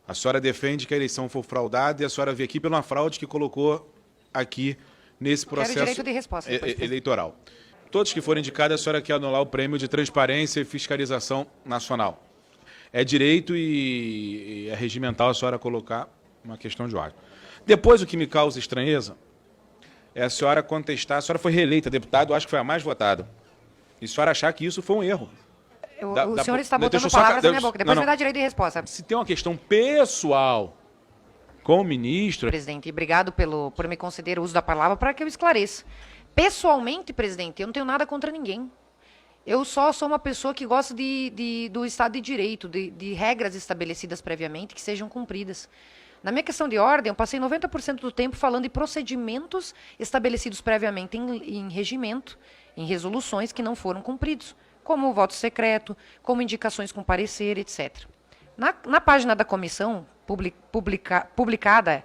A senhora defende que a eleição foi fraudada e a senhora vê aqui pela fraude que colocou aqui nesse processo direito de resposta, eleitoral. Todos que forem indicados, a senhora quer anular o prêmio de transparência e fiscalização nacional. É direito e é regimental a senhora colocar uma questão de ordem. Depois, o que me causa estranheza é a senhora contestar, a senhora foi reeleita deputada, eu acho que foi a mais votada, e a senhora achar que isso foi um erro. O senhor está botando palavras na minha boca, depois me dá direito de resposta. Se tem uma questão pessoal com o ministro... Presidente, obrigado por me conceder o uso da palavra para que eu esclareça. Pessoalmente, presidente, eu não tenho nada contra ninguém. Eu só sou uma pessoa que gosta do Estado de Direito, de regras estabelecidas previamente que sejam cumpridas. Na minha questão de ordem, eu passei 90% do tempo falando de procedimentos estabelecidos previamente em regimento, em resoluções que não foram cumpridos, como o voto secreto, como indicações com parecer, etc. Na página da comissão, publicada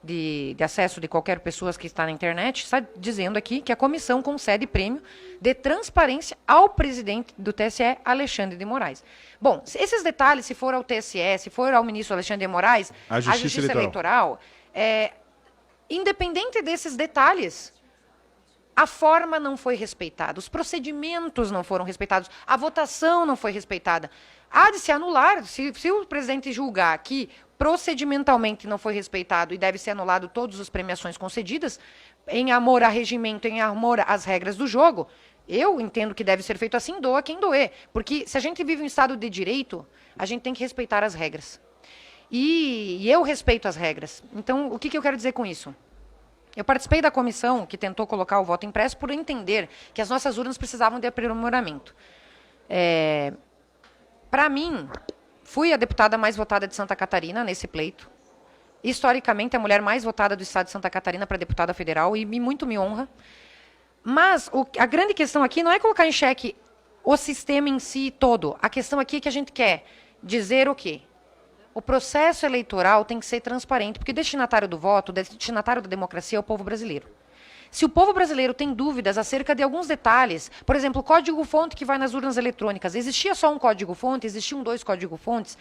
de acesso de qualquer pessoa que está na internet, está dizendo aqui que a comissão concede prêmio de transparência ao presidente do TSE, Alexandre de Moraes. Bom, esses detalhes, se for ao TSE, se for ao ministro Alexandre de Moraes, a Justiça Eleitoral, independente desses detalhes, a forma não foi respeitada, os procedimentos não foram respeitados, a votação não foi respeitada. Há de se anular, se o presidente julgar que procedimentalmente não foi respeitado e deve ser anulado todas as premiações concedidas, em amor a regimento, em amor às regras do jogo, eu entendo que deve ser feito assim, doa quem doer. Porque se a gente vive em um Estado de Direito, a gente tem que respeitar as regras. E eu respeito as regras. Então, o que eu quero dizer com isso? Eu participei da comissão que tentou colocar o voto impresso por entender que as nossas urnas precisavam de aprimoramento. Para mim, fui a deputada mais votada de Santa Catarina nesse pleito. Historicamente, a mulher mais votada do estado de Santa Catarina para deputada federal, e muito me honra. Mas a grande questão aqui não é colocar em xeque o sistema em si todo. A questão aqui é que a gente quer dizer o quê? O processo eleitoral tem que ser transparente, porque o destinatário do voto, o destinatário da democracia é o povo brasileiro. Se o povo brasileiro tem dúvidas acerca de alguns detalhes, por exemplo, o código-fonte que vai nas urnas eletrônicas, existia só um código-fonte, existiam 2 código-fontes,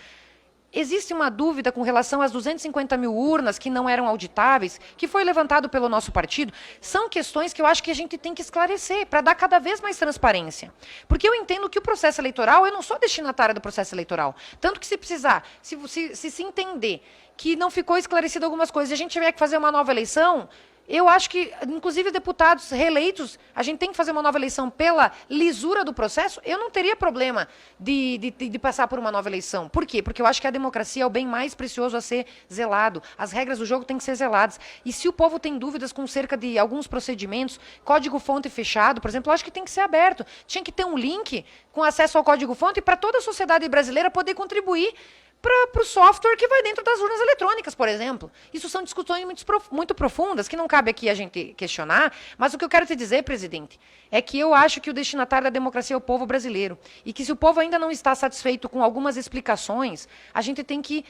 existe uma dúvida com relação às 250 mil urnas que não eram auditáveis, que foi levantado pelo nosso partido, são questões que eu acho que a gente tem que esclarecer, para dar cada vez mais transparência. Porque eu entendo que o processo eleitoral, eu não sou destinatária do processo eleitoral, tanto que se precisar, se entender que não ficou esclarecido algumas coisas e a gente tiver que fazer uma nova eleição, eu acho que, inclusive, deputados reeleitos, a gente tem que fazer uma nova eleição pela lisura do processo, eu não teria problema de passar por uma nova eleição. Por quê? Porque eu acho que a democracia é o bem mais precioso a ser zelado. As regras do jogo têm que ser zeladas. E se o povo tem dúvidas com cerca de alguns procedimentos, código-fonte fechado, por exemplo, eu acho que tem que ser aberto. Tinha que ter um link com acesso ao código-fonte para toda a sociedade brasileira poder contribuir para o software que vai dentro das urnas eletrônicas, por exemplo. Isso são discussões muito profundas, que não cabe aqui a gente questionar, mas o que eu quero te dizer, presidente, é que eu acho que o destinatário da democracia é o povo brasileiro, e que se o povo ainda não está satisfeito com algumas explicações, a gente tem que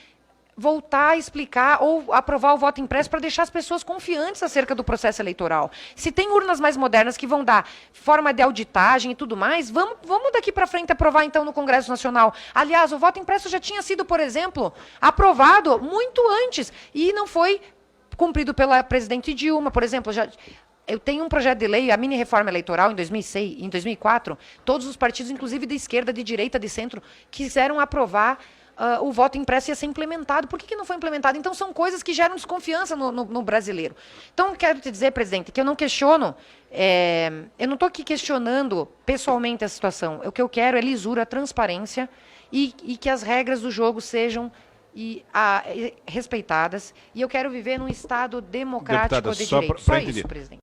voltar a explicar ou aprovar o voto impresso para deixar as pessoas confiantes acerca do processo eleitoral. Se tem urnas mais modernas que vão dar forma de auditagem e tudo mais, vamos daqui para frente aprovar então no Congresso Nacional. Aliás, o voto impresso já tinha sido, por exemplo, aprovado muito antes e não foi cumprido pela presidente Dilma, por exemplo. Eu tenho um projeto de lei, a mini-reforma eleitoral, em 2006, em 2004, todos os partidos, inclusive de esquerda, de direita, de centro, quiseram aprovar o voto impresso ia ser implementado. Por que não foi implementado? Então, são coisas que geram desconfiança no brasileiro. Então, quero te dizer, presidente, que eu não questiono, eu não estou aqui questionando pessoalmente a situação. O que eu quero é lisura, transparência e que as regras do jogo sejam respeitadas. E eu quero viver num Estado democrático de direito. Só isso, presidente.